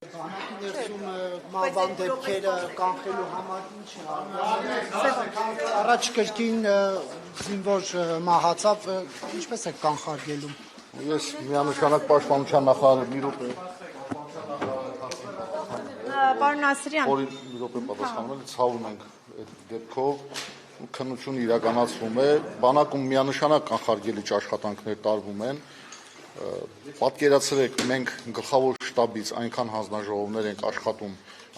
Բանակի ներսում մահվան դեպքերը կանխելու համար ինչ է առաջ կրկին զինվոր մահացավ, ինչպես է կանխարգելում։ Ես միանշանակ պաշտպանության նախարար մի րոպե Պարոն Ասրյան, մի րոպե պատասխանում եմ, ցավում ենք այդ դեպքով, քննությունը իրականացվում է, բանակում միանշանակ կանխարգելիչ աշխատանքներ տարվում են, պատկերացրեք, մենք գլխավոր շտաբից այնքան հանձնաժողովներ ենք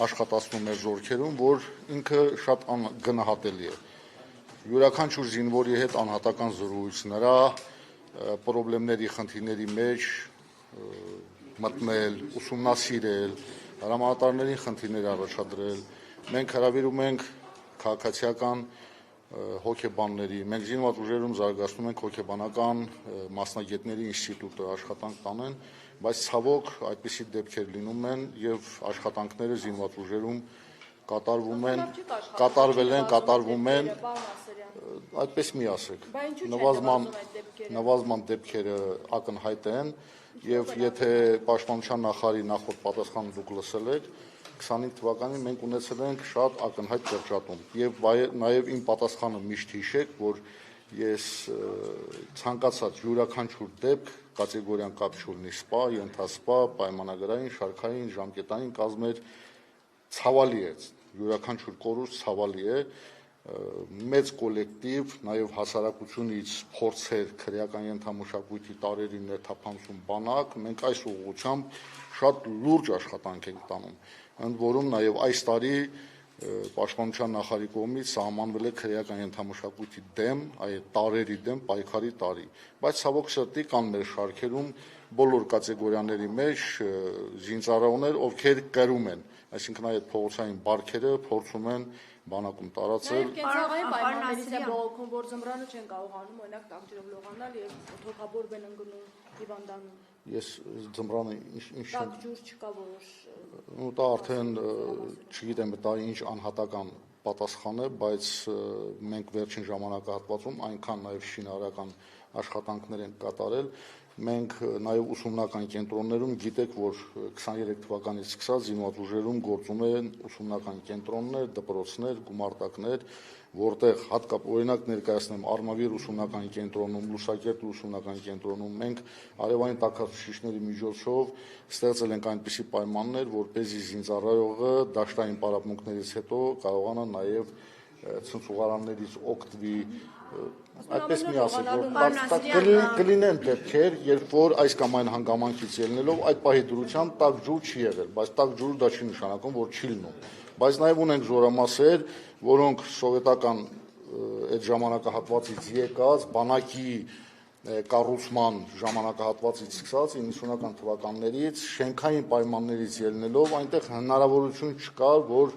աշխատացնում մեր զորքերում, որ ինքը շատ գնահատելի է։ Յուրաքանչյուր զինվորի հետ անհատական զրույց, նրա պրոբլեմների, խնդիրների մեջ մտնել, ուսումնասիրել, հրամանատարներին խնդիրներ առաջադրել, մենք հրավիրում ենք քաղաքացիական հոգեբանների, մենք զինված ուժերում զարգացնում ենք հոգեբանական մասնագետների ինստիտուտը աշխատանք տանեն, բայց ցավոք այդպիսի դեպքեր լինում են եւ աշխատանքները զինված ուժերում կատարվում են, այդպես մի ասեք, նվազման դեպքերը ակնհայտ են եւ եթե պաշտպանության նախարարի նախորդ պատասխանը դուք լսել եք, 25 թվականին մենք ունեցել ենք շատ ակնհայտ կրճատում եւ նաեւ իմ պատասխանը միշտ հիշեք, որ ես ցանկացած յուրաքանչյուր դեպք կատեգորիան կապ չունի սպա, ենթասպա, պայմանագրային, շարքային, ժամկետային կազմեր ցավալի է, յուրաքանչյուր կորուստ ցավալի է, մեծ կոլեկտիվ, նաեւ հասարակությունից փորձեր քրեական ենթամշակույթի տարերին ներթափանցում բանակ, մենք այս ուղղությամբ շատ լուրջ աշխատանք ենք տանում, ընդ որում նաեւ այս տարի պաշտպանության նախարարի կողմից սահմանվել է քրեական ենթամշակույթի դեմ, այդ տարերի դեմ պայքարի տարի, բայց ցավոք սրտի կան մեր շարքերում բոլոր կատեգորիաների մեջ զինծառայողներ, ովքեր կրում են, այսինքն այդ փողոցային բարքերը փորձում են բանակում տարածել։ Կենցաղային պայմաններից է բողոքում, որ ձմռանը չեն կարողանում օրինակ տանջերով լողանալ եւ թոքաբորբեն ընկնում հիվանդանում։ Ես ձմռանը ինչ Տակ ջուր չկա որոշ։ Դա արդեն չգիտեմ, դա ինչ անհատական պատասխան է, բայց մենք վերջին ժամանակահատվածում այնքան նաեւ շինարարական աշխատանքներ ենք կատարել, մենք նաեւ ուսումնական կենտրոններում գիտեք, որ 23 թվականից սկսած զինված ուժերում գործում են ուսումնական կենտրոններ, դպրոցներ, գումարտակներ, որտեղ հատկապես օրինակ ներկայացնեմ Արմավիր ուսումնական կենտրոնում, Լուսակերտ ուսումնական կենտրոնում մենք արևային տաքացուցիչների միջոցով ստեղծել ենք այնպիսի պայմաններ, որպեսզի զինծառայողը դաշտային պարապմունքներից հետո կարողանա նաեւ ցնցուղարաններից օգտվի, այդպես մի ասեք, կլինեն դեպքեր, երբ որ այս կամ այն հանգամանքից ելնելով այդ պահի դրությամբ տաք ջուր չի եղել, բայց տաք ջուրը դա չի նշանակում, որ չի լինում, բայց նաեւ ունենք զորամասեր, որոնք սովետական այդ ժամանակահատվածից եկած բանակի կառուցման ժամանակահատվածից սկսած 90-ական թվականներից շենքային պայմաններից ելնելով այնտեղ հնարավորություն չկար, որ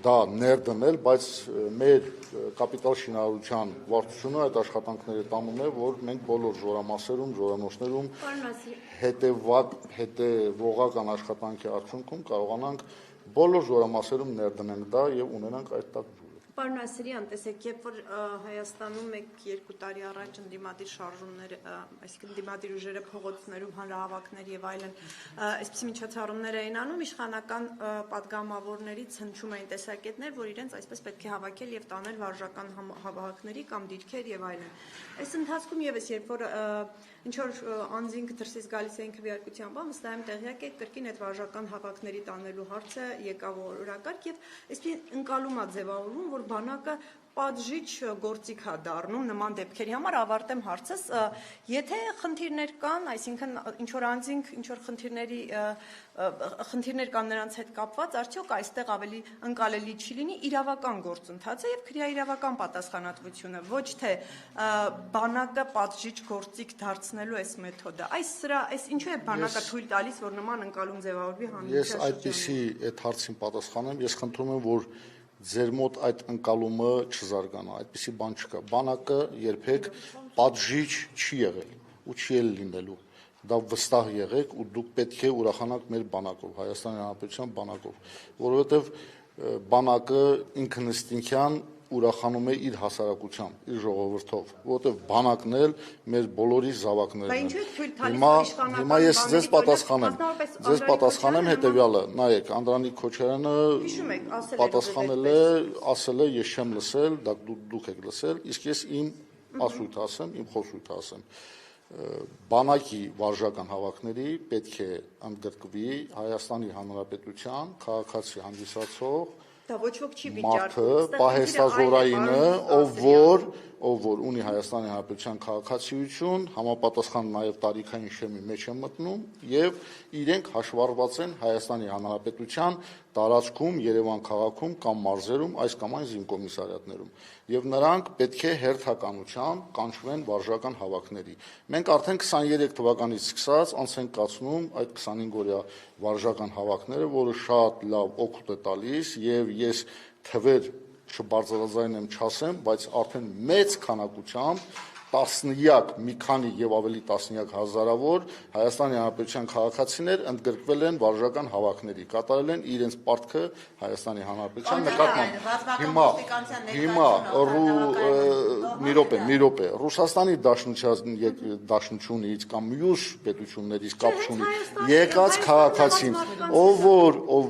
դա ներդնել, բայց մեր կապիտալ շինարարության վարչությունը այդ աշխատանքները տանում է, որ մենք բոլոր զորամասերում, զորանոցներում հետևողական աշխատանքի արդյունքում կարողանանք բոլոր զորամասերում ներդնենք դա եւ ունենանք այդ տակ ջուրը։ Պարոն Ասրյան, տեսեք, երբ որ Հայաստանում 1-2 տարի առաջ ընդդիմադիր շարժումներ, այսինքն ընդդիմադիր ուժերը փողոցներում հանրահավաքներ եւ այլն, այսպիսի միջոցառումներ էին անում, իշխանական պատգամավորներից հնչում էին տեսակետներ, որ իրենց այսպես պետք է հավաքել եւ տանել վարժական հավաքների կամ դիրքեր եւ այլն։ Այս ընթացքում եւս երբ որ ինչ որ անձինք դրսից գալիս էին քվեարկությամբ, վստահ եմ տեղյակ եք, կրկին այդ վարժական հավաքների տանելու հարցը եկավ օրակարգ եւ այսպես ընկալում է ձևավորվում, որ բանակը պատժիչ գործիք է դառնում նման դեպքերի համար, ավարտեմ հարցս, եթե խնդիրներ կան, այսինքն ինչ որ անձինք ինչ որ խնդիրներ կան նրանց հետ կապված, արդյոք այստեղ ավելի ընկալելի չի լինի իրավական գործընթացը եւ քրեաիրավական պատասխանատվությունը, ոչ թե բանակը պատժիչ գործիք դարձնելու այս մեթոդը։ Այս ինչու է բանակը թույլ տալիս, որ նման ընկալում ձևավորվի հանրության շրջանում։ Ես այդպիսի այդ հարցին պատասխանեմ, ես խնդրում եմ, որ ձեր մոտ այդ ընկալումը չզարգանա, այդպիսի բան չկա, բանակը երբեք պատժիչ չի եղել ու չի էլ լինելու, դա վստահ եղեք ու դուք պետք է ուրախանաք մեր բանակով, Հայաստանի Հանրապետության բանակով, որովհետև բանակը ինքնըստինքյան ուրախանում է իր հասարակությամբ, իր ժողովրդով, որովհետև բանակն էլ մեր բոլորի զավակներն են։ Հիմա ես ձեզ պատասխանեմ հետևյալը, նայեք, Անդրանիկ Քոչարյանը պատասխանել է, ասել է, ես չեմ լսել, դա դուք եք լսել, իսկ ես իմ ասույթը ասեմ, իմ խոսույթը ասեմ։ Բանակի վարժական հավաքների պետք է ընդգրկվի Հայաստանի Հանրապետության քաղաքացի հանդիսացող մարդը, պահեստազորայինը, ով որ ունի Հայաստանի Հանրապետության քաղաքացիություն, համապատասխան նաև տարիքային շեմի մեջ է մտնում եւ իրենք հաշվառված են Հայաստանի Հանրապետության տարածքում, Երևան քաղաքում կամ մարզերում, այս կամ այն զինկոմիսարիատներում եւ նրանք պետք է հերթականությամբ կանչվեն վարժական հավաքների։ Մենք արդեն 23 թվականից սկսած անց ենք կացնում այդ 25-օրյա վարժական հավաքները, որը շատ լավ օգուտ է տալիս եւ ես թվեր չբարձրաձայնեմ չասեմ, բայց արդեն մեծ քանակությամբ տասնյակ, մի քանի եւ ավելի տասնյակ հազարավոր Հայաստանի Հանրապետության քաղաքացիներ ընդգրկվել են վարժական հավաքների, կատարել են իրենց պարտքը Հայաստանի Հանրապետության նկատմամբ։ Հիմա մի րոպե, Ռուսաստանի Դաշնությունից կամ մյուս պետություններից կապ չունի, եկած քաղաքացին, ով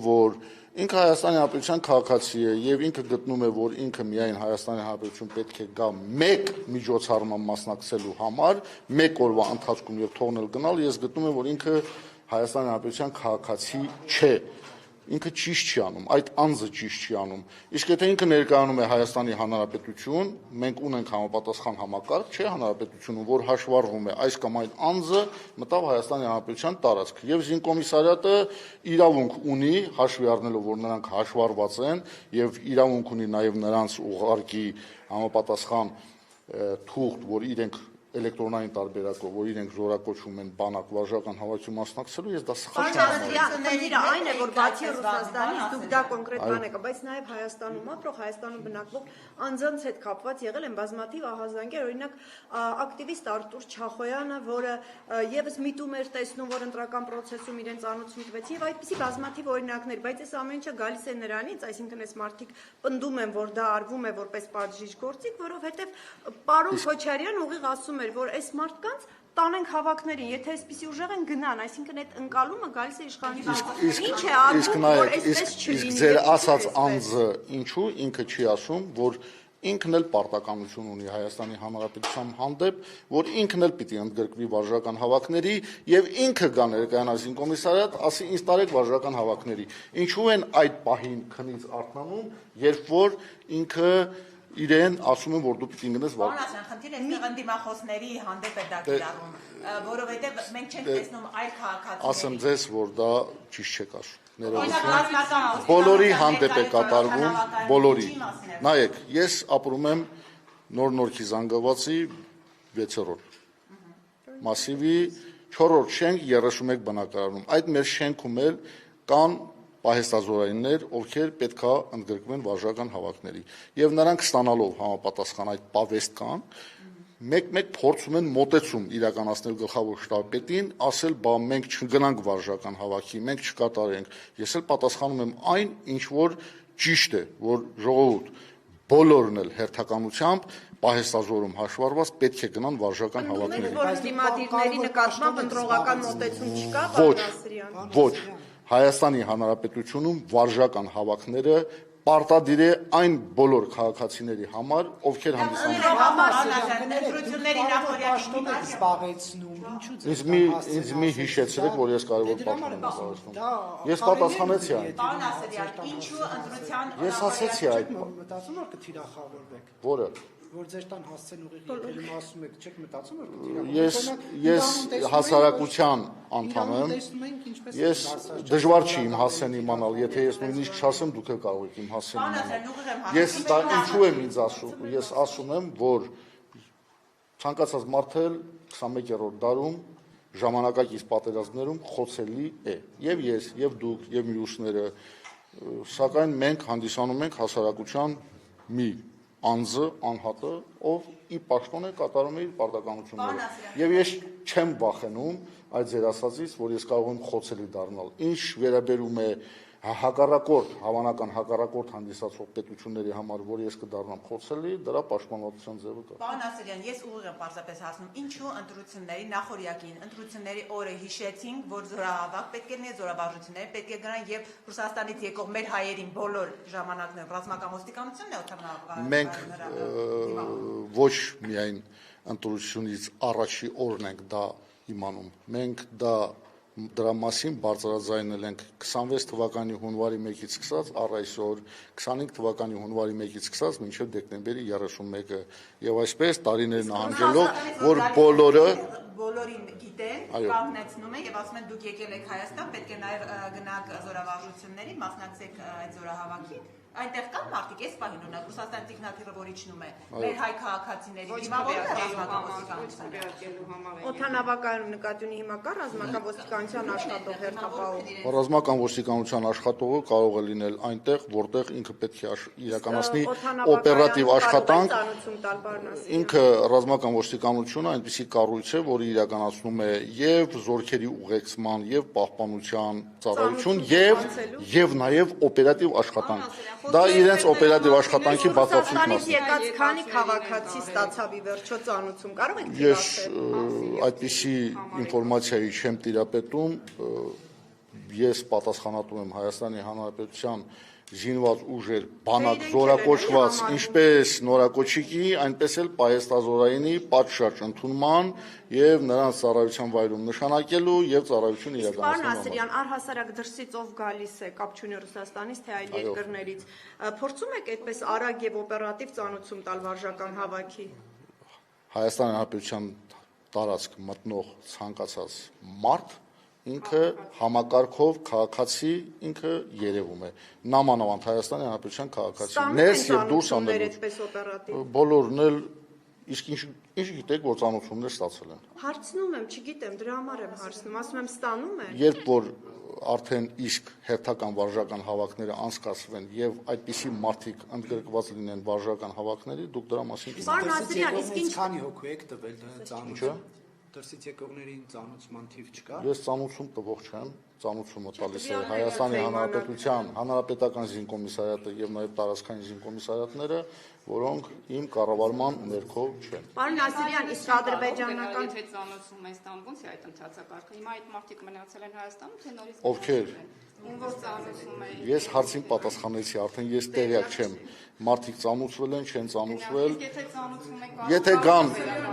որ ինքը Հայաստանի Հանրապետության քաղաքացի է եւ ինքը գտնում է, որ ինքը միայն Հայաստանի Հանրապետություն պետք է գա մեկ միջոցառման մասնակցելու համար, մեկ օրվա ընթացքում եւ թողնել գնալ, ես գտնում եմ, որ ինքը Հայաստանի Հանրապետության քաղաքացի չէ։ Ինքը ճիշտ չի անում, այդ անձը ճիշտ չի անում։ Իսկ եթե ինքը ներկայանում է Հայաստանի Հանրապետություն, մենք ունենք համապատասխան համակարգ, չէ հանրապետությունում, որ հաշվառվում է այս կամ այն անձը մտավ Հայաստանի Հանրապետության տարածք։ Եվ զինկոմիսարիատը իրավունք ունի, հաշվի առնելով, որ նրանք հաշվառված են, եւ իրավունք ունի նաեւ նրանց ուղարկի համապատասխան թուղթ, որ իրենք էլեկտրոնային տարբերակով, որ իրենք զորակոչվում են բանակ վարժական հավաքին մասնակցելու, ես դա սխալ չեմ համարում։ Այն է, որ բացի Ռուսաստանից դուք դա կոնկրետ բան եք, բայց նաև Հայաստանում ապրող, Հայաստանում բնակվող անձանց հետ կապված եղել են բազմաթիվ ահազանգեր, օրինակ ակտիվիստ Արտուր Չախոյանը, որը եւս միտում էր տեսնում, որ ընտրական process-ում իրենց անունը տվեցին, եւ այդպիսի բազմաթիվ օրինակներ, բայց այս ամեն ինչը գալիս է նրանից, այսինքն այս մարդիկ պնդում են, որ դա արվում է որպես պատժիչ գործիք, որովհետեւ պարոն Քոչարյան ուղիղ ասում էր, որ այս մարդկանց տանենք հավաքներին, եթե այսպիսի ուժեղ են գնան, այսինքն այդ ընկալումը գալիս է իշխանության։ Ինչ է արվում, որ այսպես չլինի։ Իսկ ձեր ասած անձը ինչու ինքը չի ասում, որ ինքն էլ պարտականություն ունի Հայաստանի Հանրապետության հանդեպ, որ ինքն էլ պիտի ընդգրկվի վարժական հավաքների եւ ինքը գա ներկայանա զինկոմիսարիատ, ասի ինձ տարեք վարժական հավաքների։ Ինչու են այդ պահին քնից արթնանում, երբ որ ինքը իրեն ասում են, որ դու պիտի գնաս վարժ։ Պարոն Ասյան, խնդիրը այստեղ ընդդիմախոսների հանդեպ է դա կիրառում, որովհետև մենք չենք տեսնում այլ քաղաքացիների։ Ասեմ ձեզ, որ դա ճիշտ չեք ասում։ Բոլորի հանդեպ է կատարվում, բոլորի։ Նայեք, ես ապրում եմ Նոր-Նորքի Զանգվածի 6-րդ մասիվի 4-րդ շենք 31 բնակարանում։ Այդ մեր շենքում էլ կան պահեստազորայիններ, ովքեր պետքա ընդգրկվեն վարժական հավաքների։ Եվ նրանք ստանալով համապատասխան այդ պավեստկան, մեկ-մեկ փորձում են մոտեցում իրականացնել գլխավոր շտաբպետին, ասել, բա մենք չգնանք վարժական հավաքի, մենք չկատարենք։ Ես էլ պատասխանում եմ այն, ինչ որ ճիշտ է, որ ժողովուրդ բոլորն էլ հերթականությամբ պահեստազորում հաշվառված պետք է գնան վարժական հավաքների։ Դիմադիրների նկատմամբ ընտրողական մոտեցում չկա, պարոն Ասրյան։ Ոչ, Հայաստանի Հանրապետությունում վարժական հավաքները պարտադիր է այն բոլոր քաղաքացիների համար, ովքեր հանդիսանում են։ Ինձ մի հիշեցրեք, որ ես կարևոր պատմում եմ զբաղեցնում։ Ես պատասխանեցի այն։ Ես ասեցի այդ։ Մտածում եք կթիրախավորվեք։ Որը։ Որ ձեր տան հասցեն ուղիղ եկելում ասում եք, չեք մտածում եք ես հասարակության անդամ եմ, ես դժվար չի իմ հասցեն իմանալ, եթե ես նույնիսկ չասեմ, դուք էլ կարող եք իմ հասցեն իմանալ։ Ես դա ինչու եմ ինձ ասում, ես ասում եմ, որ ցանկացած մարդ էլ 21-րդ դարում ժամանակակից պատերազմներում խոցելի է, եւ ես, եւ դուք, եւ մյուսները, սակայն մենք հանդիսանում ենք հասարակության մի անձը, անհատը, ով ի պաշտոն է կատարում է իր պարտականությունները։ Եվ ես չեմ վախենում այդ ձեր ասածից, որ ես կարող եմ խոցելի դառնալ։ Ինչ վերաբերում է հակառակորդ, հավանական հակառակորդ հանդիսացող պետությունների համար, որ ես կդառնամ խոցելի, դրա պաշտպանվածության ձևը կա։ Պարոն Ասրյան, ես ուղիղ եմ պարզապես հասնում, ինչու ընտրությունների նախօրյակին, ընտրությունների օրը հիշեցինք, որ զորահավաք պետք է լինի, զորավարժությունները պետք է գնան եւ Ռուսաստանից եկող մեր հայերին բոլոր ժամանակներում ռազմական ոստիկանությունն է օթանավակայանը։ Մենք ոչ միայն ընտրությունից առաջի օրն ենք դա իմանում, մենք դրա մասին բարձրաձայնել ենք 26 թվականի հունվարի 1-ից սկսած առ այսօր, 25 թվականի հունվարի 1-ից սկսած մինչև դեկտեմբերի 31-ը եւ այսպես տարիներ նահանջելով, որ բոլորին գիտեն, կանգնեցնում են եւ ասում են դուք եկել եք Հայաստան, պետք է նաեւ գնաք զորավարժությունների, մասնակցեք այդ զորահավաքին։ Այնտեղ կան մարդիկ, այս պահին ունակ Ռուսաստանի տիկնաթիռը որ իջնում է, մեր հայ քաղաքացիների դիմավորը ռազմական ոստիկանության։ Օթանավակայանում նկատի ունի հիմա կա ռազմական ոստիկանության աշխատող հերթապահող։ Ռազմական ոստիկանության աշխատողը կարող է լինել այնտեղ, որտեղ ինքը պետք է իրականացնի օպերատիվ աշխատանք։ Ինքը ռազմական ոստիկանությունը այնպիսի կառույց է, որը իրականացնում է եւ զորքերի ուղեկցման, եւ պահպանության ծառայություն, եւ նաեւ օպերատիվ աշխատանք։ Դա իրենց օպերատիվ աշխատանքի բացառություն մասն է։ Եկած քանի քաղաքացի ստացավ ի վերջո ծանուցում, կարող եք դիտել։ Ես այդպիսի ինֆորմացիայի չեմ տիրապետում, ես պատասխանատու եմ Հայաստանի Հանրապետության զինված ուժեր բանակ զորակոչված ինչպես նորակոչիկի, այնպես էլ պահեստազորայինի պատշաճ ընդունման եւ նրանց ծառայության վայրում նշանակելու եւ ծառայություն իրականացնելու համար։ Պարոն Ասրյան, առհասարակ դրսից ով գալիս է, կապ չունի Ռուսաստանից թե այլ երկրներից, փորձում եք այդպես արագ եւ օպերատիվ ծանուցում տալ վարժական հավաքի։ Հայաստանի Հանրապետության տարածք մտնող ցանկացած մարդ ինքը համակարգով քաղաքացի ինքը երևում է նամանավանդ Հայաստանի Հանրապետության քաղաքացի ներս եւ դուրս անելու բոլորն էլ իսկ ինչ գիտեք որ ծանոթություններ ստացել են հարցնում եմ չգիտեմ դրա համար եմ հարցնում ասում եմ ստանում են երբ որ արդեն իսկ հերթական վարժական հավաքները անցկացվեն եւ այդպիսի մարդիկ ընդգրկված լինեն վարժական հավաքների դուք դրա մասին Պարոն Ասրյան իսկ ինչ քանի հոգու եք տվել ծանոթ դրսից եկողներին ծանուցման թիվ չկա։ Ես ծանուցում տվող չեմ, ծանուցումը տալիս է Հայաստանի Հանրապետության հանրապետական զինկոմիսարիատը եւ նաեւ տարածքային զինկոմիսարիատները, որոնք իմ կառավարման ներքո չեն։ Պարոն Ասրյան, իսկ ադրբեջանական եթե ծանուցում են Ստամբուլից է այդ ընթացակարգը, հիմա այդ մարդիկ մնացել են Հայաստանում, թե նորից Ովքեր։ Ում որ ծանուցում է։ Ես հարցին պատասխանեցի, արդեն ես տեղյակ չեմ։ Մարդիկ ծանուցվել են, չեն ծանուցվել։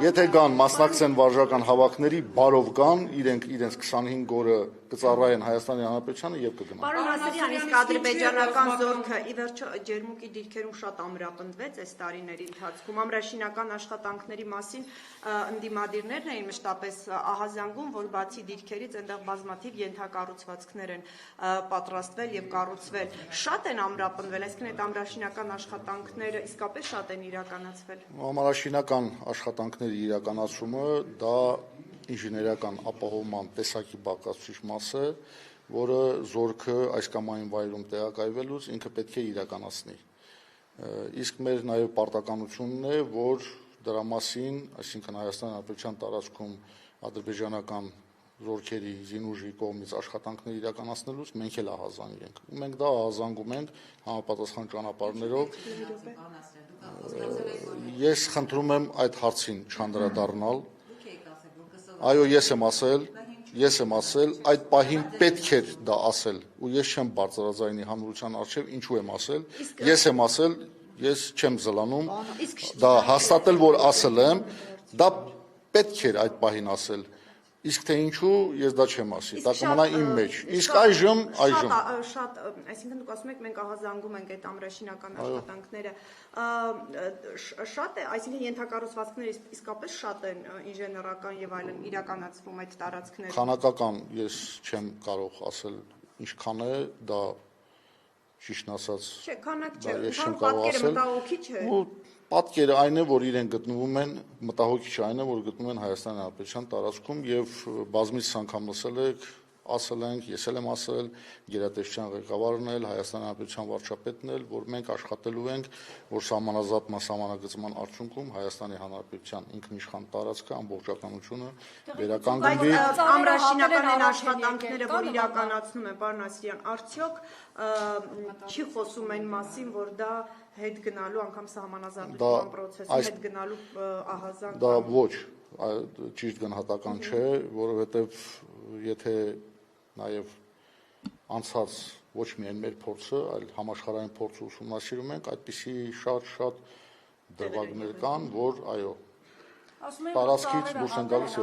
Եթե գան մասնակցեն վարժական հավաքների, բարով գան, իրենք իրենց 25 օրը կծառայեն Հայաստանի Հանրապետությանը եւ կգնան։ Պարոն Ասրյան, իսկ ադրբեջանական զորքը ի վերջո ջերմուկի դիրքերում շատ ամրապնդվեց այս տարիների ընթացքում։ Ամրաշինական աշխատանքների մասին ընդդիմադիրներն էին մշտապես ահազանգում, որ բացի դիրքերից այնտեղ բազմաթիվ ենթակառուցվածքներ են պատրաստվել եւ կառուցվել։ Շատ են ամրապնդվել, այսինքն այդ ամրաշինական աշխատանքները իսկապես շատ են իրականացվել։ Ամրաշինական աշխատանքների իրականացումը դա ինժեներական ապահովման տեսակի բաղկացուցիչ մաս է, որը զորքը այս կամ այն վայրում տեղակայվելուց ինքը պետք է իրականացնի։ Իսկ մեր նաև պարտականությունն է, որ դրա մասին, այսինքն Հայաստանի Հանրապետության տարածքում ադրբեջանական զորքերի զինուժի կողմից աշխատանքներ իրականացնելուց մենք էլ ահազանգ ենք։ Ու մենք դա ահազանգում ենք համապատասխան ճանապարհներով։ Ես խնդրում եմ այդ հարցին չանդրադառնալ։ Այո, ես եմ ասել, այդ պահին պետք էր դա ասել, ու ես չեմ բարձրաձայնի հանրության առջև, ինչու եմ ասել, ես եմ ասել, ես չեմ զլանում, դա հաստատել, որ ասել եմ, դա պետք էր այդ պահին ասել, իսկ թե ինչու, ես դա չեմ ասի, դա կմնա իմ մեջ, իսկ այժմ Շատ, այսինքն դուք ասում եք, մենք ահազանգում ենք այդ ամրաշինական աշխատանքները, շատ է, այսինքն ենթակառուցվածքները իսկապես շատ են ինժեներական եւ այլն իրականացվում այդ տարածքներում։ Քանակական ես չեմ կարող ասել ինչքան է, դա ճիշտն ասած։ Չէ, քանակ չէ, ես չեմ պատկերը կարող ասել։ մտահոգիչ է։ Ու պատկերը այն է, որ իրեն գտնվում են, մտահոգիչ այն է, որ գտնվում են Հայաստանի Հանրապետության տարածքում եւ բազմից անգամ լսել եք ասել ենք, ես էլ եմ ասել, գերատեսչության ղեկավարն էլ, Հայաստանի Հանրապետության վարչապետն էլ, որ մենք աշխատելու ենք, որ սահմանազատման սահմանագծման արդյունքում Հայաստանի Հանրապետության ինքնիշխան տարածքը ամբողջականությունը վերականգնվի։ Ամրաշինական այն աշխատանքները, որ իրականացնում է պարոն Ասրյան, արդյոք չի խոսում այն մասին, որ դա հետ գնալու անգամ սահմանազատման process-ում հետ գնալու ահազանգ։ Դա ոչ, ճիշտ գնահատական չէ, որովհետև եթե նաև անցած ոչ միայն մեր փորձը, այլ համաշխարհային փորձը ուսումնասիրում ենք, այդպիսի շատ դրվագներ կան, որ այո, տարածքից դուրս են գալիս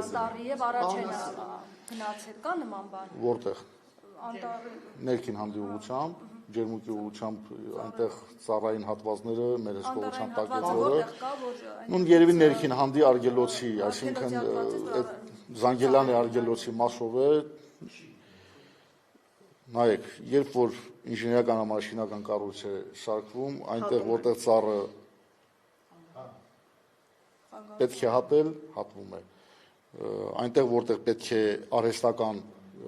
եւ առաջ են գնացել, կա նման բան։ Որտեղ։ Ներքին հանդիպությամբ, ջերմուկի ուղղությամբ այնտեղ ծառային հատվածները մեր հսկողության տակ է, որը նույն երևի ներքին հանդի արգելոցի, այսինքն այդ Զանգելյանի արգելոցի մասով է։ Նայեք, երբ որ ինժեներական համաշինական կառույց է սարքվում, այնտեղ որտեղ ծառը պետք է հատել, հատվում է։ Այնտեղ որտեղ պետք է արհեստական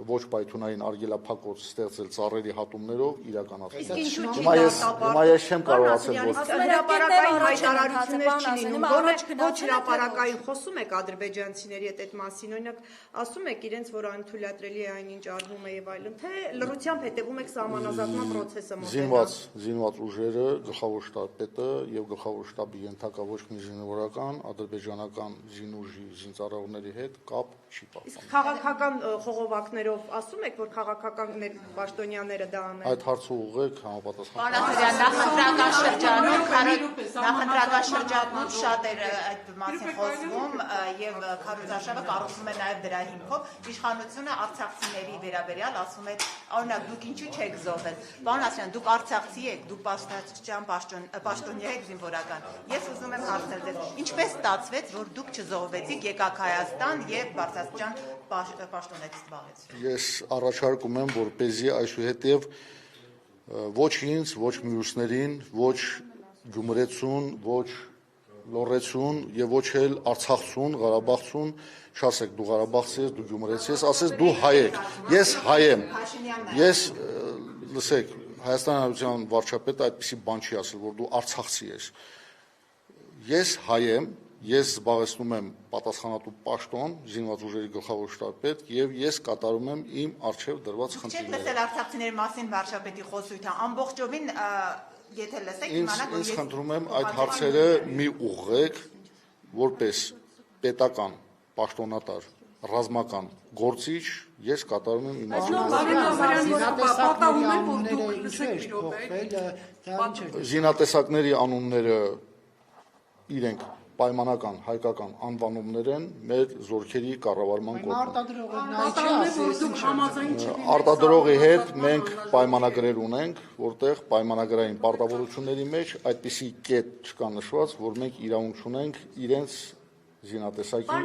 ոչ պայթունային արգելափակոց ստեղծել ծառերի հատումներով իրականացնել։ Հիմա ես չեմ կարողացել որ հրապարակային հայտարարություններ չի լինում, ոչ հրապարակային խոսում եք ադրբեջանցիների հետ այդ մասին, օրինակ ասում եք իրենց, որ անթույլատրելի է այնինչ արվում է եւ այլն, թե լռությամբ հետևում եք սահմանազատման process-ը մոտենալ։ Զինված ուժերը, գլխավոր շտաբը եւ գլխավոր շտաբի ենթակա ոչ մի զինվորական ադրբեջանական զինուժի զինծառայողների հետ կապ չի պահպանում։ Քաղաքական խողովակներով ասում եք, որ քաղաքական պաշտոնյաները դա անեն։ Այդ հարցը ուղղեք համապատասխան։ Նախընտրական շրջանում շատ էր այդ մասին խոսվում եւ քարոզարշավը կառուցվում է նաեւ դրա հիմքով։ Իշխանությունը արցախցիների վերաբերյալ ասում է, օրինակ դուք ինչու չեք զոհվել։ Պարոն Ասրյան, դուք արցախցի եք, դուք պաշտոնյա եք զինվորական։ Ես ուզում եմ հարցնել ձեզ, ինչպես ստացվեց, որ դուք չզոհվեցիք, եկաք Հայաստան եւ Բարձրաստիճան պաշտոնեць զբաղեցիք։ Ես առաջարկում եմ, որպեսզի այսուհետև ոչ ինձ, ոչ մյուսներին, ոչ գյումրեցուն, ոչ լոռեցուն եւ ոչ էլ արցախցուն, ղարաբաղցուն չասեք դու ղարաբաղցի ես, դու գյումրեցի ես, ասես դու հայ ես։ Ես հայ եմ։ Ես լսեք, Հայաստանի Հանրապետության վարչապետը այդպիսի բան չի ասել, որ դու արցախցի ես։ Ես հայ եմ, ես զբաղեցնում եմ պատասխանատու պաշտոն, զինված ուժերի գլխավոր շտաբպետ եւ ես կատարում եմ իմ արժեվ դրված խնդիրները։ Չեք լսել արցախցիների մասին վարչապետի խոսույթը, ամբողջովին եթե լսեք իմանաք, որ ես խնդրում եմ այդ հարցերը մի ուղղեք, որպես պետական պաշտոնատար, ռազմական գործիչ, ես կատարում եմ իմ արժեվները։ Զինատեսակների անունները իրենք պայմանական հայկական անվանումներ են մեր զորքերի կառավարման կողմից։ Արտադրողի հետ մենք պայմանագրեր ունենք, որտեղ պայմանագրային պարտավորությունների մեջ այդպիսի կետ չկա նշված, որ մենք իրավունք ունենք իրենց զինատեսակի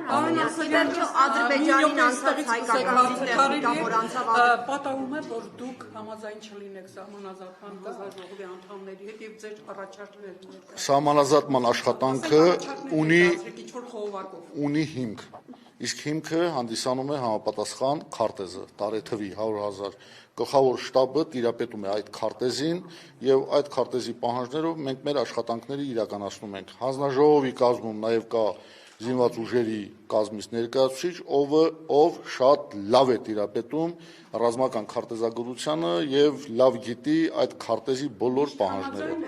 Ադրբեջանին անցած հայկական տեխնիկա, որ անցավ պատահում է, որ դուք համաձայն չլինեք սահմանազատման գազաժողովի անդամների հետ եւ ձեր առաջարկները։ Սահմանազատման աշխատանքը ունի հիմք, իսկ հիմքը հանդիսանում է համապատասխան քարտեզը, տարեթվի 100,000 գլխավոր շտաբը տիրապետում է այդ քարտեզին եւ այդ քարտեզի պահանջներով մենք մեր աշխատանքները իրականացնում ենք։ Հանձնաժողովի կազմում նաեւ կա զինված ուժերի կազմից ներկայացուցիչ, ով շատ լավ է տիրապետում ռազմական քարտեզագրությանը եւ լավ գիտի այդ քարտեզի բոլոր պահանջները։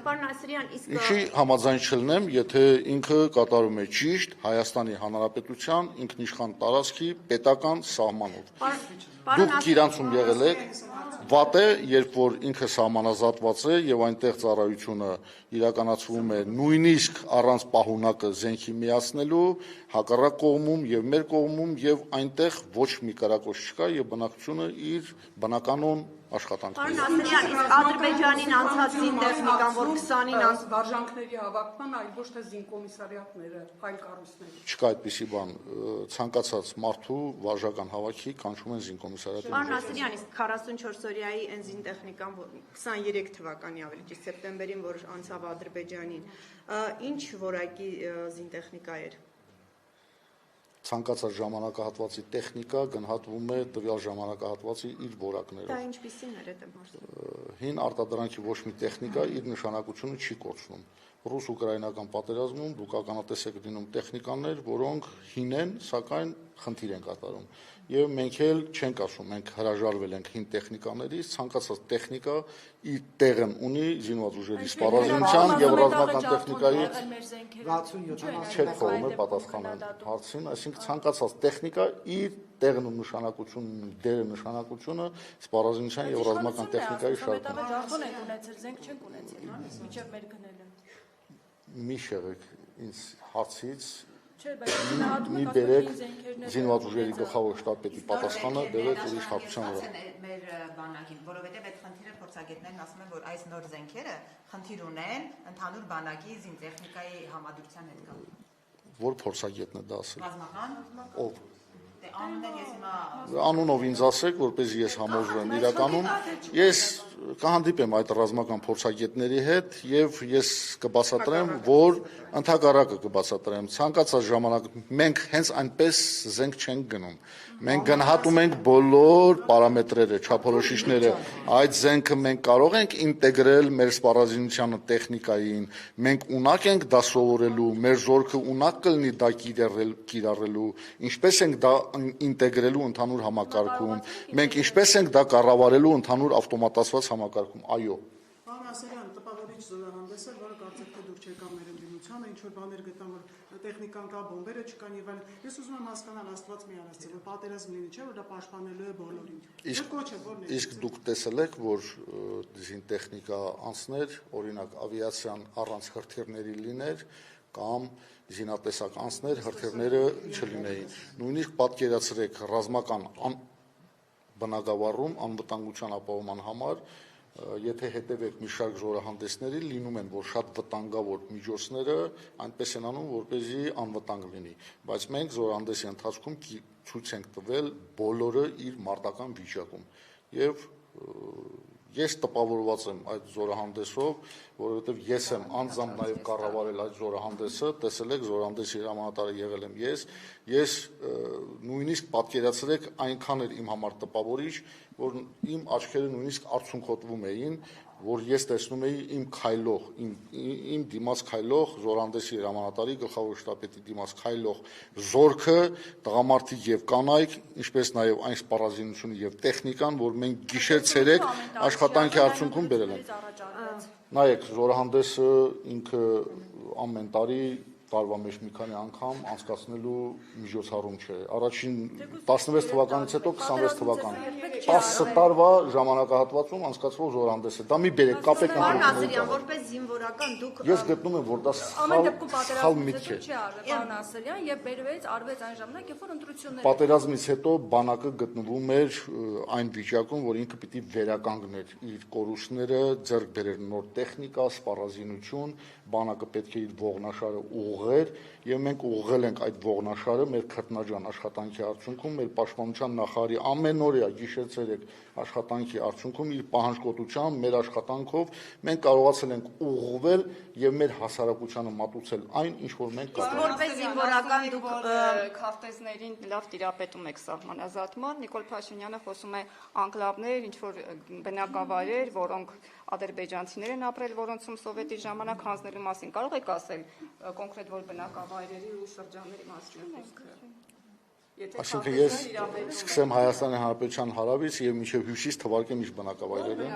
Պարոն Ասրյան, իսկ Ինչի համաձայն չլինեմ, եթե ինքը կատարում է ճիշտ Հայաստանի Հանրապետության ինքնիշխան տարածքի պետական սահմանով։ Դուք իրանցում եղել եք, վատ է, երբ որ ինքը սահմանազատված է եւ այնտեղ ծառայությունը իրականացվում է նույնիսկ առանց պահունակը զենքի միացնելու, հակառակ կողմում եւ մեր կողմում եւ այնտեղ ոչ մի կրակոց չկա եւ բնակչությունը իր բնականոն աշխատանքները։ Պարոն Ասրյան, իսկ Ադրբեջանին անցած զինտեխնիկան, որ 20-ին վարժանքների հավաքման, այլ ոչ թե զինկոմիսարիատները, այլ կառույցներ։ Չկա այդպիսի բան, ցանկացած մարդու վարժական հավաքի կանչում են զինկոմիսարիատ։ Պարոն Ասրյան, իսկ 44 օրյայի այն զինտեխնիկան, 23 թվականի ավելի ճիշտ սեպտեմբերին, որ անցավ Ադրբեջանին, ինչ որակի զինտեխնիկա էր։ ցանկացած ժամանակահատվածի տեխնիկա գնահատվում է տվյալ ժամանակահատվածի իր որակներով։ Դա ինչպիսին էր այդ մասը։ Հին արտադրանքի ոչ մի տեխնիկա իր նշանակությունը չի կորցնում։ Ռուս-ուկրաինական պատերազմում դուք ականատես եք լինում տեխնիկաներ, որոնք հին են, սակայն խնդիր են կատարում։ Եվ մենք էլ չենք ասում, մենք հրաժարվել ենք հին տեխնիկաներից, ցանկացած տեխնիկա իր տեղն ունի զինված ուժերի սպառազինության եւ ռազմական տեխնիկայի 60-70 չեք խորում է պատասխանել հարցին, այսինքն ցանկացած տեխնիկա իր տեղն ու նշանակությունն ունի, դերը նշանակությունը սպառազինության եւ ռազմական տեխնիկայի շարքում։ Ջարդոն ենք ունեցել, զենք չենք ունեցել, հա, միջև մեր գնելը։ Մի շեղեք ինձ հարցից Չէ, բայց գնահատում մի եք բերեք զենքերն զինված ուժերի գլխավոր շտաբի պատասխանը դերեք ուրիշ հարցության վրա։ Մեր բանակին, որովհետև այդ խնդիրը փորձագետներն ասում են, որ այս նոր զենքերը խնդիր ունեն ընդհանուր բանակի զինտեխնիկայի համադրության հետ կապ։ Որ փորձագետն է դա ասել։ Ռազմական Ով։ Անուններ ես հիմա Անունով ինձ ասեք, որպեսզի ես համոզվեմ իրականում, ես կհանդիպեմ այդ ռազմական փորձագետների հետ եւ ես կբացատրեմ, որ ընդհակառակը կբացատրեմ, ցանկացած ժամանակ մենք հենց այնպես զենք չենք գնում։ Մենք գնահատում ենք բոլոր պարամետրերը, չափորոշիչները, այդ զենքը մենք կարող ենք ինտեգրել մեր սպառազինության տեխնիկային, մենք ունակ ենք դա սովորելու, մեր զորքը ունակ կլինի դա կիրառելու, ինչպես ենք դա ինտեգրելու ընդհանուր համակարգում, մենք ինչպես ենք դա կառավարելու ընդհանուր ավտոմատացված համակարգում, այո։ Պարոն Ասելյան, տպավորիչ զորահանդես է, որը կարծեք թե դուք չեք անում ներդիմությանը, ինչ որ բաներ գտան, որ տեխնիկան կա, բոմբերը չկան եւ այլն։ Ես ուզում եմ հասկանալ Աստված մի արածը, որ պատերազմ լինի, չէ՞ որ դա պաշտպանելու է բոլորին։ Իսկ դուք տեսել եք, որ զինտեխնիկա անցներ, օրինակ ավիացիան առանց հրթիռների լիներ կամ զինատեսակ անցներ, հրթիռները չլինեին։ Նույնիսկ պատկերացրեք ռազմական բնակավարում անվտանգության ապահովման համար եթե հետևեք մի շարք զորահանդեսների, լինում են, որ շատ վտանգավոր միջոցները այնպես են անում, որպեսզի անվտանգ լինի, բայց մենք զորահանդեսի ընթացքում ցույց ենք տվել բոլորը իր մարտական վիճակում եւ ես տպավորված եմ այդ զորահանդեսով, որովհետև ես եմ անձամբ նաև կառավարել այդ զորահանդեսը, տեսել եք զորահանդեսի հրամանատարը եղել եմ ես նույնիսկ պատկերացրեք այնքան էր իմ համար տպավորիչ, որ իմ աչքերը նույնիսկ արցունքոտվում էին, որ ես տեսնում էի իմ քայլող, իմ դիմաց քայլող զորահանդեսի հրամանատարի գլխավոր շտաբի դիմաց քայլող զորքը, տղամարդիկ եւ կանայք, ինչպես նաեւ այն սպառազինությունը եւ տեխնիկան, որ մենք գիշեր-ցերեկ աշխատանքի արդյունքում բերել ենք։ Նայեք, զորահանդեսը ինքը ամեն տարի տարվա մեջ մի քանի անգամ անցկացնելու միջոցառում չէ։ Առաջին 16 թվականից հետո 26 թվական 10 տարվա ժամանակահատվածում անցկացվող զորահանդեսը։ Դա մի բերեք, կապեք ընդհանրապես որպես զինվորական դուք Ես գտնում եմ, որ դա սխալ միտք է։ Չի արվել, պարոն Ասելյան, եւ բերվեց արվեց այն ժամանակ, երբ որ ընտրություններ Պատերազմից հետո բանակը գտնվում էր այն վիճակում, որ ինքը պիտի վերականգներ իր կորուստները, ձեռք բերեր նոր տեխնիկա, սպառազինություն, բանակը պետք է իր ողնաշարը ուղղեր եւ մենք ուղղել ենք այդ ողնաշարը մեր քրտնաջան աշխատանքի արդյունքում, մեր պաշտպանության նախարարի ամենօրյա գիշեր-ցերեկ աշխատանքի արդյունքում իր պահանջկոտությամբ, մեր աշխատանքով մենք կարողացել ենք ուղղվել եւ մեր հասարակությանը մատուցել այն, ինչ որ մենք կատարել ենք։ Որպես զինվորական դուք քարտեզներին լավ տիրապետում եք սահմանազատման։ Նիկոլ Փաշինյանը խոսում է անկլավներ, ինչ որ բնակավայրեր, որոնք ադրբեջանցիներ են ապրել, որոնցում սովետի ժամանակ հանձնելու մասին։ Կարող եք ասել կոնկրետ որ բնակավայրերի ու շրջանների մասին խոսքը։ Այսինքն ես սկսեմ Հայաստանի Հանրապետության հարավից եւ մինչեւ հյուսիս թվարկեմ իր բնակավայրերը։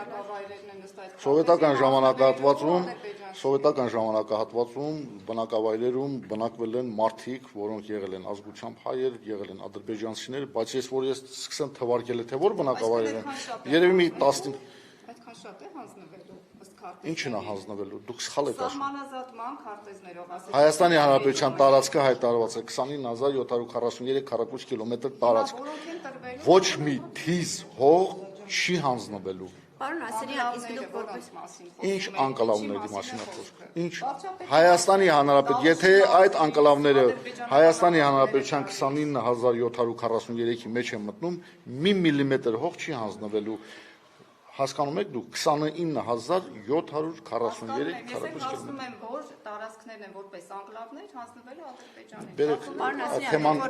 Սովետական ժամանակահատվածում բնակավայրերում բնակվել են մարդիկ, որոնք եղել են ազգությամբ հայեր, եղել են ադրբեջանցիներ, բայց ես սկսեմ թվարկել թե որ բնակավայրեր են, երևի մի 10 Այդքան շատ է հանձնվելու ըստ քարտեզների։ Ինչն է հանձնվելու։ Դուք սխալ եք ասում։ Սահմանազատման քարտեզներով ասել։ Հայաստանի Հանրապետության տարածքը հայտարարված է 29743 քառակուսի կիլոմետր տարածք։ Ոչ մի թիզ հող չի հանձնվելու։ Պարոն Ասելյան, իսկ դուք որպես Ինչ անկլավների մասին է խոսքը։ Ինչ Հայաստանի Հանրապետ, եթե այդ անկլավները Հայաստանի Հանրապետության 29743-ի մեջ են մտնում, մի միլիմետր հող չի հանձնվելու։ Հասկանում եք դուք 29743 քառակուսի կիլոմետր։ կիլոմետր։ Ես ասում եմ, որ տարածքն հայացքներն են որպես անկլավներ հանձնվելու Ադրբեջանին։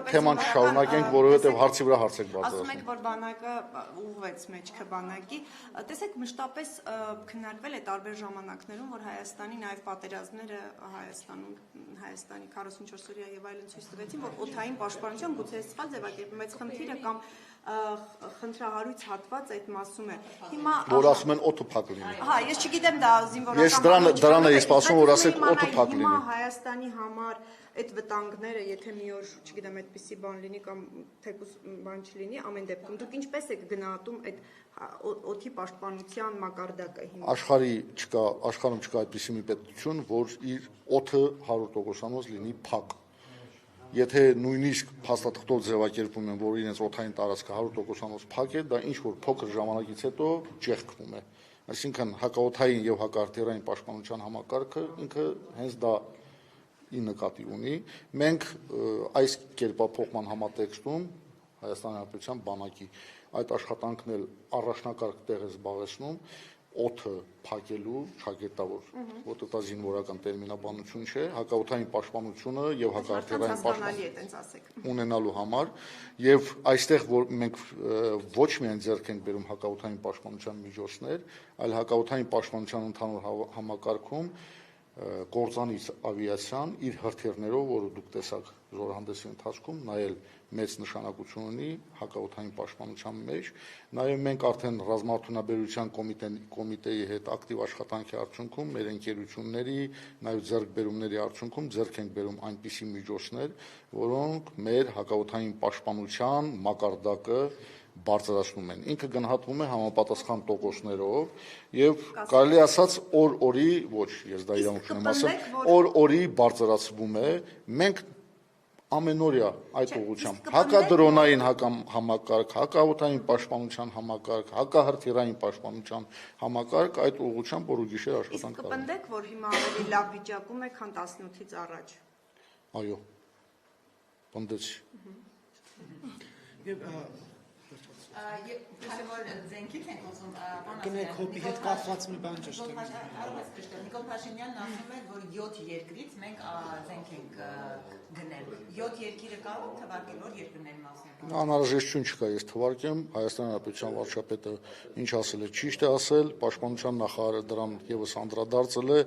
Թեման շարունակենք, որովհետև հարցի վրա հարց եք բարձրացնում։ Ասում եք, որ բանակը ուղղվեց մեջքը բանակի, տեսեք մշտապես քննարկվել է տարբեր ժամանակներում, որ Հայաստանի նաև պատերազմները Հայաստանի 44-օրյա եւ այլն ցույց տվեցին, որ օդային պաշտպանության գուցե սխալ ձևակերպում, բայց խնդիրը կամ խնդրահարույց հատված այդ մասում է։ Հիմա որ ասում են օդը փակ լինի։ Հա, ես չգիտեմ դա զինվորական։ Ես դրան էի սպասում, որ ասեք օդը փակ լինի։ Հիմա Հայաստանի համար այդ վտանգները, եթե մի օր, չգիտեմ, այդպիսի բան լինի կամ թեկուզ բան չլինի, ամեն դեպքում դուք ինչպես եք գնահատում այդ օդի պաշտպանության մակարդակը հիմա։ Աշխարհում չկա այդպիսի մի պետություն, որ իր օդը 100%-անոց լինի փակ։ Եթե նույնիսկ փաստաթղթով ձևակերպում են, որ իրենց օդային տարածքը 100%-անոց փակ է, դա ինչ որ փոքր ժամանակից հետո ճեղքվում է։ Այսինքն հակաօդային եւ հակաարտերային պաշտպանության համակարգը ինքը հենց դա ի նկատի ունի։ Մենք այս կերպափոխման համատեքստում Հայաստանի Հանրապետության բանակի այդ աշխատանքն էլ առաջնակարգ տեղ է զբաղեցնում օդը փակելու ճակատավոր, որտեղ դա զինվորական տերմինաբանություն չէ, հակաօդային պաշտպանությունը եւ հակաարտերային պաշտպանություն ունենալու համար եւ այստեղ որ մենք ոչ միայն ձեռք ենք բերում հակաօդային պաշտպանության միջոցներ, այլ հակաօդային պաշտպանության ընդհանուր համակարգում կորձանից ավիացիան իր հրթիռներով, որը դուք տեսաք զորահանդեսի ընթացքում, նայել մեծ նշանակություն ունի հակաօդային պաշտպանության մեջ, նաև մենք արդեն ռազմաարդյունաբերության կոմիտեի հետ ակտիվ աշխատանքի արդյունքում, մեր ընկերությունների, նաև ձեռքբերումների արդյունքում ձեռք ենք բերում այնպիսի միջոցներ, որոնք մեր հակաօդային պաշտպանության մակարդակը բարձրացնում են։ Ինքը գնահատվում է համապատասխան տոկոսներով եւ կարելի ասած օր-օրի, ոչ, ես դա իրավունք չունեմ ասել, օր-օրի բարձրացվում է։ Մենք ամենօրյա այդ ուղղությամբ հակադրոնային համակարգ, հակաօդային պաշտպանության համակարգ, հակահրթիռային պաշտպանության համակարգ այդ ուղղությամբ օր ու գիշեր աշխատանք կատարում։ Իսկ կպնդեք, որ հիմա ավելի լավ վիճակում է, քան 18-ից առաջ։ Այո։ Պնդեցի։ Որ զենքից ենք ուզում Գնեք հոբի հետ կապված մի բան ճշտեմ։ Նիկոլ Փաշինյանն ասում է, որ 7 երկրից մենք զենք ենք գնել։ 7 երկիրը կարող թվարկել, որ երկրների մասին։ Անհրաժեշտություն չկա, ես թվարկեմ, Հայաստանի Հանրապետության վարչապետը ինչ ասել է, ճիշտ է ասել, պաշտպանության նախարարը դրան եւս անդրադարձել է,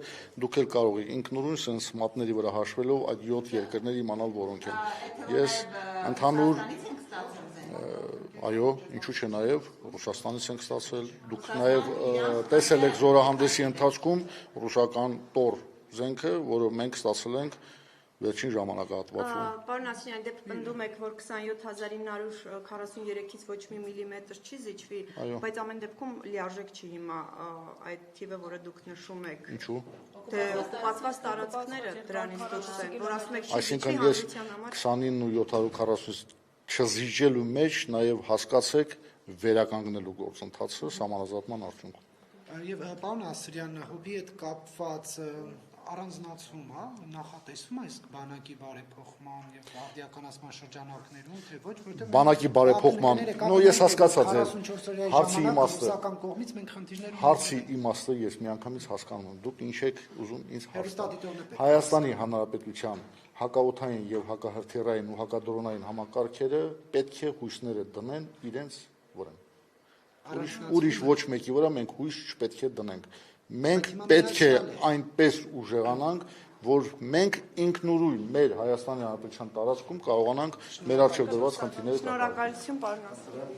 դուք էլ կարող եք ինքնուրույն sense մատների վրա հաշվելով այդ 7 երկրներ իմանալ որոնք են։ Ես ընդհանուր Այո, ինչու՞ չէ նաև Ռուսաստանից ենք ստացել, դուք նաև տեսել եք զորահանդեսի ընթացքում ռուսական տոր զենքը, որը մենք ստացել ենք վերջին ժամանակահատվածում։ Պարոն Ասիյան, դե պնդում եք, որ 27943-ից ոչ մի միլիմետր չի զիջվի, բայց ամեն դեպքում լիարժեք չի հիմա այդ թիվը, որը դուք նշում եք։ Ինչու՞։ Դե օկուպացված տարածքները դրանից դուրս են, որ ասում եք չի զիջվի Այսինքն ես հանրության համար։ 29 ու 740 չզիջելու մեջ նաև հասկացեք վերականգնելու գործընթացը սահմանազատման արդյունքում։ Եվ պարոն Ասրյան, հոբի հետ կապված առանձնացում, հա, նախատեսվում է այս բանակի բարեփոխման եւ արդիականացման շրջանակներում, թե ոչ, որտեղ բանակի բարեփոխման, ես հասկացա ձեր հարցի իմաստը։ Կողմից մենք խնդիրներ Հարցի իմաստը ես միանգամից հասկանում եմ։ Դուք ինչ եք ուզում ինձ հասկանալ։ Հայաստանի Հանրապետության հակաօդային եւ հակահրթիռային ու հակադրոնային համակարգերը պետք է հույսները դնեն իրենց վրա։ Ուրիշ ոչ մեկի վրա մենք հույս չպետք է դնենք։ Մենք պետք է այնպես ուժեղանանք, որ մենք ինքնուրույն մեր Հայաստանի Հանրապետության տարածքում կարողանանք մեր առջև դրված խնդիրները կատարել։ Շնորհակալություն, պարոն Ասրյան։